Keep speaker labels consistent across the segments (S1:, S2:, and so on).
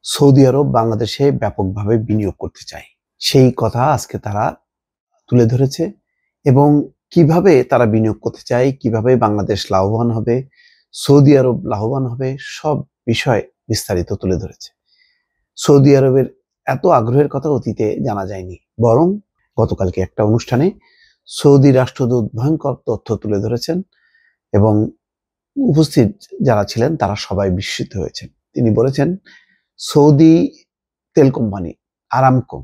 S1: Saudi আরব বাংলাদেশে ব্যাপকভাবে বিনিয়োগ করতে চায়। সেই কথা আজকে তারা তুলে ধরেছে এবং কিভাবে তারা বিনিয়োগ করতে চায়, কিভাবে বাংলাদেশ লাভবান হবে, সৌদি আরব লাভবান হবে, সব বিষয় বিস্তারিত তুলে ধরেছে। সৌদি আরবের এত আগ্রহের কথা অতীতে জানা যায়নি, বরং গতকালকে একটা অনুষ্ঠানে সৌদি রাষ্ট্রদূত ভয়ঙ্কর তথ্য তুলে ধরেছেন এবং উপস্থিত যারা ছিলেন তারা সবাই বিস্মিত হয়েছেন। তিনি বলেছেন, সৌদি তেল কোম্পানি আরামকো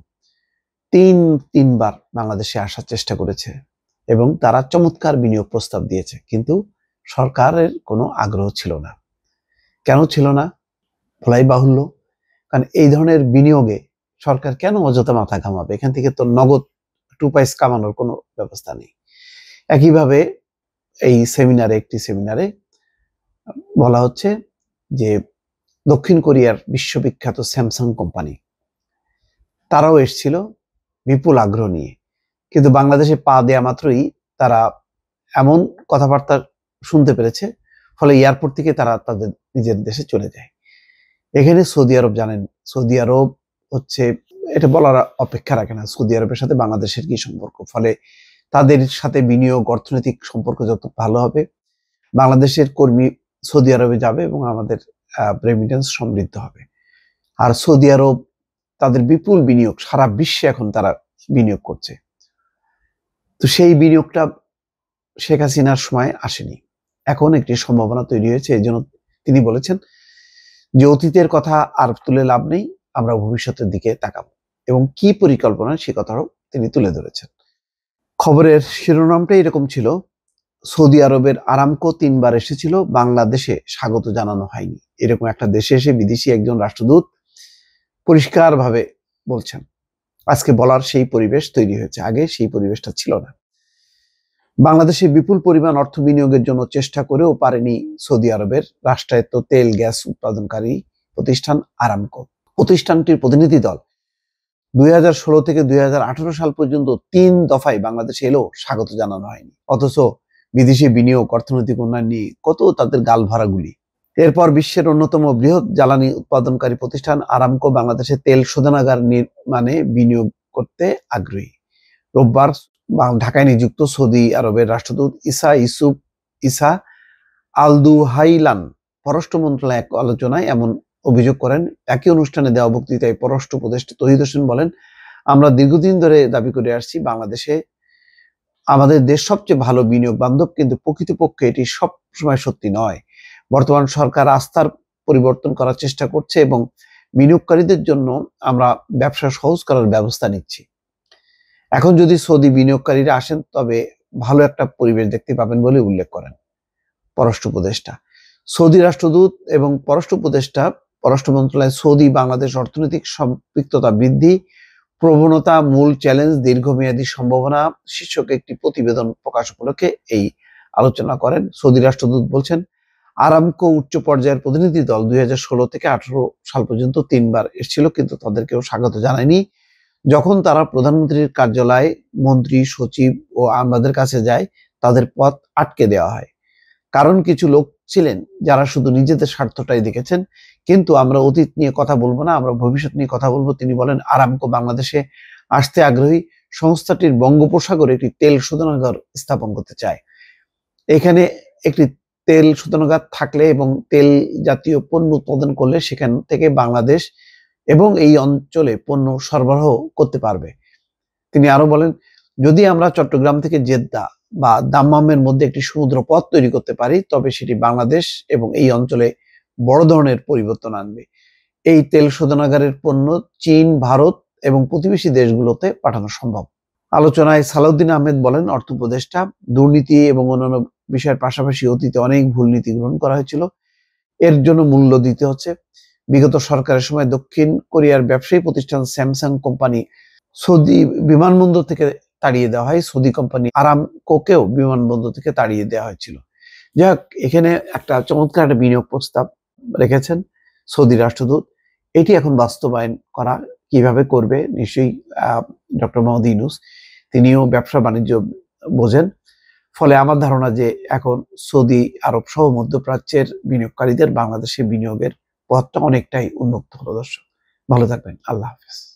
S1: তিনবার বাংলাদেশে আসার চেষ্টা করেছে এবং তারা চমৎকার বিনিয়োগ প্রস্তাব দিয়েছে, কিন্তু সরকারের কোনো আগ্রহ ছিল না। কেন ছিল না বলাই বাহুল্য, কারণ এই ধরনের বিনিয়োগে সরকার কেন অযথা মাথা ঘামাবে? এখান থেকে তো নগদ 2 পয়সা কামানোর কোনো ব্যবস্থা নেই। একইভাবে এই একটি সেমিনারে বলা হচ্ছে যে দক্ষিণ কোরিয়ার বিশ্ববিখ্যাত স্যামসাং কোম্পানি তারাও এসেছিল বিপুল আগ্রহ নিয়ে, কিন্তু বাংলাদেশে পা দেয়া মাত্রই তারা এমন কথাবার্তা শুনতে পেরেছে, ফলে এয়ারপোর্ট থেকে তারা তাদের নিজের দেশে চলে যায়। এখানে সৌদি আরব জানেন, সৌদি আরব হচ্ছে, এটা বলার অপেক্ষা রাখে না সৌদি আরবের সাথে বাংলাদেশের কি সম্পর্ক। ফলে তাদের সাথে বিনিয়োগ, অর্থনৈতিক সম্পর্ক যত ভালো হবে, বাংলাদেশের কর্মী সৌদি আরবে যাবে এবং আমাদের রেমিটেন্স সমৃদ্ধ হবে। আর সৌদি আরব তাদের বিপুল বিনিয়োগ, সারা বিশ্বে এখন তারা বিনিয়োগ করছে। তো সেই বিনিয়োগটা শেখ হাসিনার সময় আসেনি, এখন একটি সম্ভাবনা তৈরি হয়েছে। এই জন্য তিনি বলেছেন যে অতীতের কথা আর তুলে লাভ নেই, আমরা ভবিষ্যতের দিকে তাকাবো এবং কি পরিকল্পনা সে কথাও তিনি তুলে ধরেছেন। খবরের শিরোনামটা এরকম ছিল, সৌদি আরবের আরামকো 3বার এসেছিল, বাংলাদেশে স্বাগত জানানো হয়নি। এরকম একটা দেশে এসে বিদেশি একজন রাষ্ট্রদূত পরিষ্কারভাবে বলছেন। আজকে বলার সেই পরিবেশ তৈরি হয়েছে, আগে সেই পরিবেশটা ছিল না। বাংলাদেশে বিপুল পরিমাণ অর্থ বিনিয়োগের জন্য চেষ্টা করেও পারেনি সৌদি আরবের রাষ্ট্রায়ত্ত তেল গ্যাস উৎপাদনকারী প্রতিষ্ঠান আরামকো। প্রতিষ্ঠানটির প্রতিনিধি দল 2016 থেকে 2018 সাল পর্যন্ত 3 দফায় বাংলাদেশে এলেও স্বাগত জানানো হয়নি, অথচ বিদেশি বিনিয়োগ, অর্থনৈতিক উন্নয়ন নিয়ে কত তাদের গাল ভরাগুলি। এরপর বিশ্বের অন্যতম বৃহৎ জ্বালানি উৎপাদনকারী প্রতিষ্ঠান আরামকো বাংলাদেশে তেল শোধনাগার নির্মাণে বিনিয়োগ করতে আগ্রহী। রোববার ঢাকায় নিযুক্ত সৌদি আরবের রাষ্ট্রদূত ইসা আল দুহাইলান পররাষ্ট্র মন্ত্রণালয় এক আলোচনায় এমন অভিযোগ করেন। একই অনুষ্ঠানে দেওয়া বক্তৃতায় পররাষ্ট্র উপদেষ্টা তৌহিদ হোসেন বলেন, আমরা দীর্ঘদিন ধরে দাবি করে আসছি বাংলাদেশে আমাদের দেশ সবচেয়ে ভালো বিনিয়োগ বান্ধব, কিন্তু প্রকৃতপক্ষে এটি সব সময় সত্যি নয়। বর্তমান সরকার আস্থার পরিবর্তন করার চেষ্টা করছে এবং বিনিয়োগকারীদের জন্য আমরা ব্যবসা সহজ করার ব্যবস্থা নিচ্ছি। এখন যদি সৌদি বিনিয়োগকারীরা আসেন তবে ভালো একটা পরিবেশ দেখতে পাবেন বলে উল্লেখ করেন পররাষ্ট্র উপদেষ্টা। সৌদি রাষ্ট্রদূত এবং পররাষ্ট্র উপদেষ্টা পররাষ্ট্র মন্ত্রণালয় সৌদি বাংলাদেশ অর্থনৈতিক সম্পৃক্ততা বৃদ্ধি প্রবণতা, মূল চ্যালেঞ্জ, দীর্ঘমেয়াদী সম্ভাবনা শীর্ষক একটি প্রতিবেদন প্রকাশ উপলক্ষে এই আলোচনা করেন। সৌদি রাষ্ট্রদূত বলছেন, আরামকো উচ্চ পর্যায়ের প্রতিনিধি দল 2016 থেকে 18 সাল পর্যন্ত 3বার এসেছিল, কিন্তু তাদেরকেও স্বাগত জানায়নি। যখন তারা প্রধানমন্ত্রীর কার্যালয়, মন্ত্রী, সচিব ও আমাদের কাছে যায়, তাদের পথ আটকে দেওয়া হয়। কারণ কিছু লোক ছিলেন যারা শুধু নিজেদের স্বার্থটাই দেখেছেন। কিন্তু আমরা অতীত নিয়ে কথা বলবো না, আমরা ভবিষ্যৎ নিয়ে কথা বলবো। তিনি বলেন, আরামকো বাংলাদেশে আসতে আগ্রহী। সংস্থাটির বঙ্গোপসাগরে একটি তেল শোধনাগার স্থাপন করতে চায়। এখানে একটি তেল শোধনাগার থাকলে এবং তেল জাতীয় পণ্য উৎপাদন করলে সেখান থেকে বাংলাদেশ এবং এই অঞ্চলে পণ্য সরবরাহ করতে পারবে। তিনি আরো বলেন, যদি আমরা চট্টগ্রাম থেকে জেদ্দা বা দাম্মামের মধ্যে একটি সমুদ্র পথ তৈরি করতে পারি, তবে সেটি বাংলাদেশ এবং এই অঞ্চলে বড় ধরনের পরিবর্তন আনবে। এই তেল শোধনাগারের পণ্য চীন, ভারত এবং প্রতিবেশী দেশগুলোতে পাঠানো সম্ভব। আলোচনায় সালাউদ্দিন আহমেদ বলেন, অর্থ উপদেষ্টা, দুর্নীতি এবং অন্যান্য বিষয়ের পাশাপাশি অতীতে অনেক ভুল নীতি গ্রহণ করা হয়েছিল, এর জন্য মূল্য দিতে হচ্ছে। বিগত সরকারের সময় দক্ষিণ কোরিয়ার ব্যবসায়ী প্রতিষ্ঠান স্যামসাং কোম্পানি সৌদি বিমানবন্দর থেকে তাড়িয়ে দেওয়া হয়, সৌদি কোম্পানি আরামকোকেও বিমানবন্দর থেকে তাড়িয়ে দেওয়া হয়েছিল। যাক, এখানে একটা চমৎকার একটা বিনিয়োগ প্রস্তাব রেখেছেন সৌদি রাষ্ট্রদূত। এটি এখন বাস্তবায়ন করা কিভাবে করবে, নিশ্চয়ই ডক্টর মোহাম্মদ ইউনূস, তিনিও ব্যবসা বাণিজ্য বোঝেন। ফলে আমার ধারণা যে এখন সৌদি আরব সহ মধ্যপ্রাচ্যের বিনিয়োগকারীদের বাংলাদেশে বিনিয়োগের পথটা অনেকটাই উন্মুক্ত হলো। দর্শক। ভালো থাকবেন। আল্লাহ হাফেজ।